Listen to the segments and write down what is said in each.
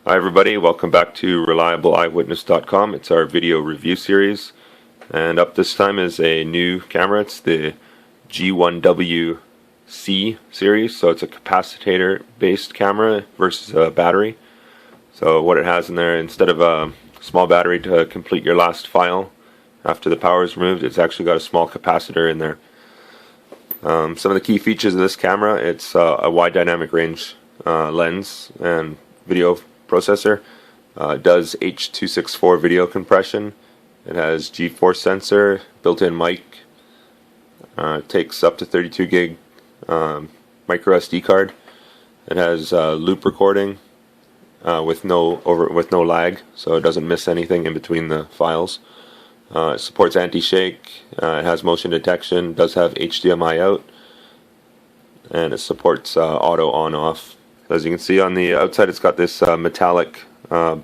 Hi everybody, welcome back to ReliableEyewitness.com. It's our video review series, and up this time is a new camera. It's the G1W-C series, so it's a capacitor based camera versus a battery. So what it has in there, instead of a small battery to complete your last file after the power is removed, it's actually got a small capacitor in there. Some of the key features of this camera: it's a wide dynamic range lens and video processor. It does H.264 video compression. It has G4 sensor, built-in mic. Takes up to 32 gig micro SD card. It has loop recording with no lag, so it doesn't miss anything in between the files. It supports anti-shake. It has motion detection. Does have HDMI out, and it supports auto on-off. As you can see on the outside, it's got this metallic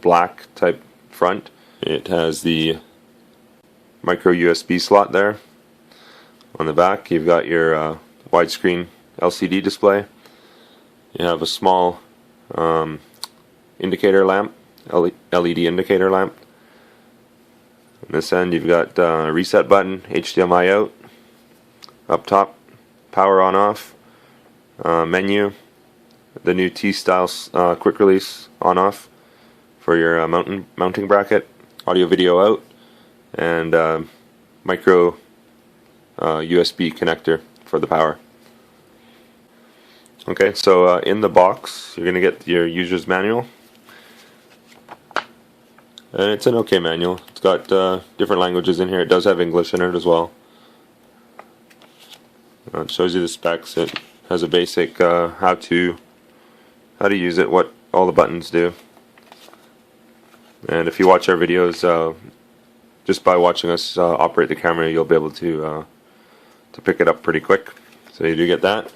black type front. It has the micro USB slot there. On the back, you've got your widescreen LCD display. You have a small indicator lamp, LED indicator lamp. On this end, you've got a reset button, HDMI out. Up top, power on off, menu. The new T-style quick release on off for your mounting bracket, audio video out, and micro USB connector for the power. Okay, so in the box you're going to get your user's manual, and it's an okay manual. It's got different languages in here. It does have English in it as well. It shows you the specs. It has a basic how to use it, what all the buttons do. And if you watch our videos, just by watching us operate the camera, you'll be able to pick it up pretty quick. So you do get that.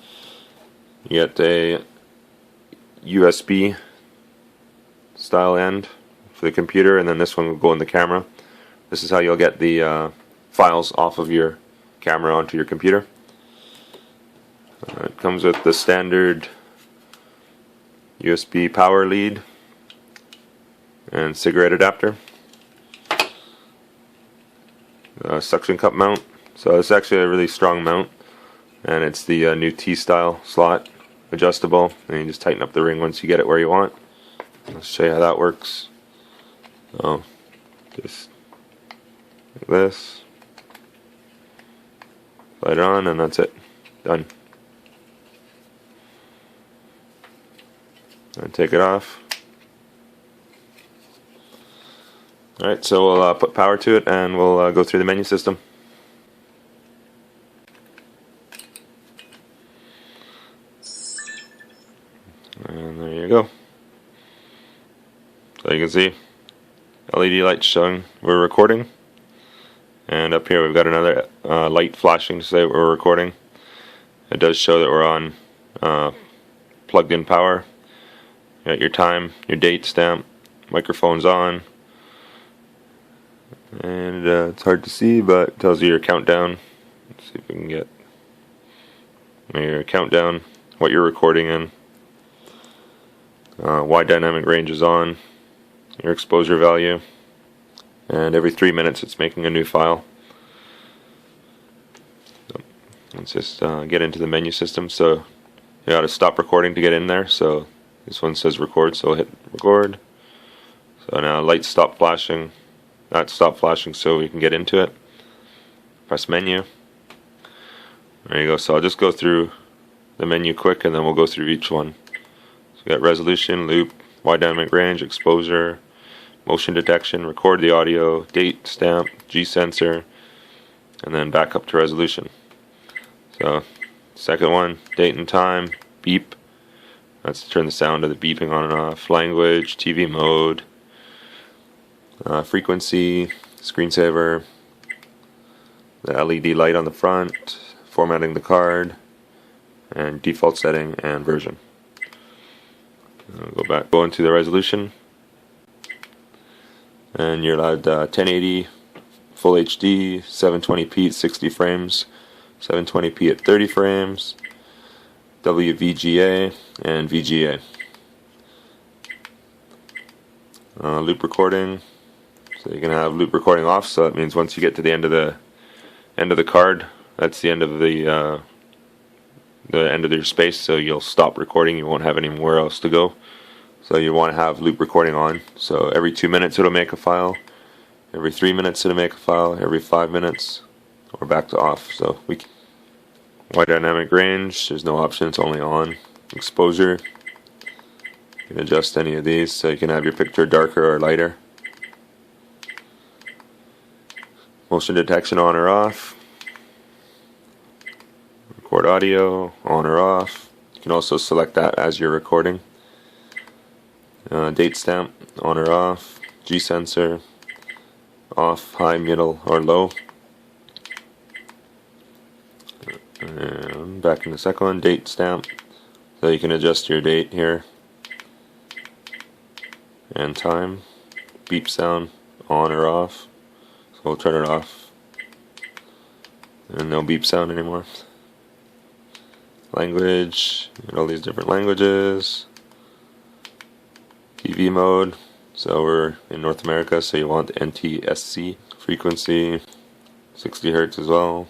You get a USB style end for the computer, and then this one will go in the camera. This is how you'll get the files off of your camera onto your computer. It comes with the standard USB power lead and cigarette adapter, suction cup mount. So it's actually a really strong mount, and it's the new T-style slot, adjustable, and you just tighten up the ring once you get it where you want. I'll show you how that works. So just like this, slide it on, and that's it, done. And take it off. Alright, so we'll put power to it, and we'll go through the menu system. And there you go. So you can see LED lights showing we're recording, and up here we've got another light flashing to say we're recording. It does show that we're on plugged in power. You got your time, your date stamp, microphone's on, and it's hard to see, but it tells you your countdown. Let's see if we can get your countdown, what you're recording in. Wide dynamic range is on, your exposure value, and every 3 minutes it's making a new file. So let's just get into the menu system. So you got to stop recording to get in there. So this one says record, so we'll hit record. So now lights stop flashing. That stopped flashing so we can get into it. Press menu. There you go. So I'll just go through the menu quick, and then we'll go through each one. So we got resolution, loop, wide dynamic range, exposure, motion detection, record the audio, date, stamp, G sensor, and then back up to resolution. So second one, date and time, beep. That's to turn the sound of the beeping on and off. Language, TV mode, frequency, screensaver, the LED light on the front, formatting the card, and default setting and version. Go into the resolution, and you're allowed 1080, full HD, 720p at 60 frames, 720p at 30 frames, WVGA and VGA. Loop recording. So you can have loop recording off. So that means once you get to the end of the card, that's the end of the end of your space. So you'll stop recording. You won't have anywhere else to go. So you want to have loop recording on. So every 2 minutes it'll make a file. Every 3 minutes it'll make a file. Every 5 minutes, or back to off. So we can. Wide dynamic range, there's no option, it's only on. Exposure, you can adjust any of these, so you can have your picture darker or lighter. Motion detection, on or off. Record audio, on or off. You can also select that as you're recording. Date stamp, on or off. G sensor, off, high, middle, or low. And back in the second one, date stamp. So you can adjust your date here. And time. Beep sound, on or off. So we'll turn it off. And no beep sound anymore. Language, all these different languages. TV mode. So we're in North America, so you want NTSC. Frequency, 60 Hertz as well.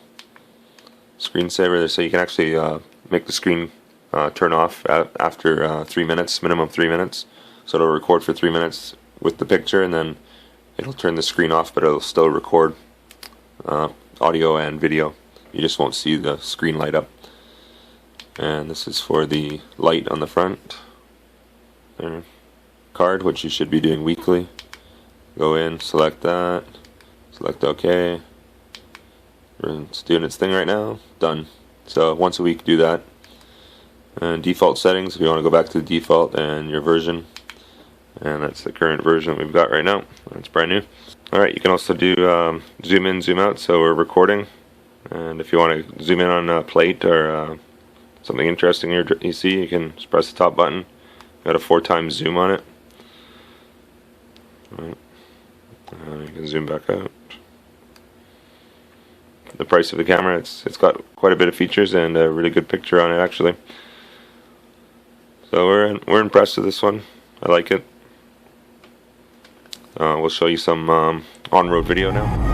Screensaver, so you can actually make the screen turn off after 3 minutes, minimum 3 minutes. So it'll record for 3 minutes with the picture, and then it'll turn the screen off, but it'll still record audio and video. You just won't see the screen light up. And this is for the light on the front. Card, which you should be doing weekly. Go in, select that, select OK. It's doing its thing right now. Done. So once a week do that. And default settings, if you want to go back to the default and your version. And that's the current version that we've got right now. It's brand new. Alright, you can also do zoom in, zoom out. So we're recording. And if you want to zoom in on a plate or something interesting you see, you can just press the top button. Got a 4x zoom on it. Right. You can zoom back out. The price of the camera, it's got quite a bit of features and a really good picture on it actually. So we're impressed with this one. I like it. We'll show you some on-road video now.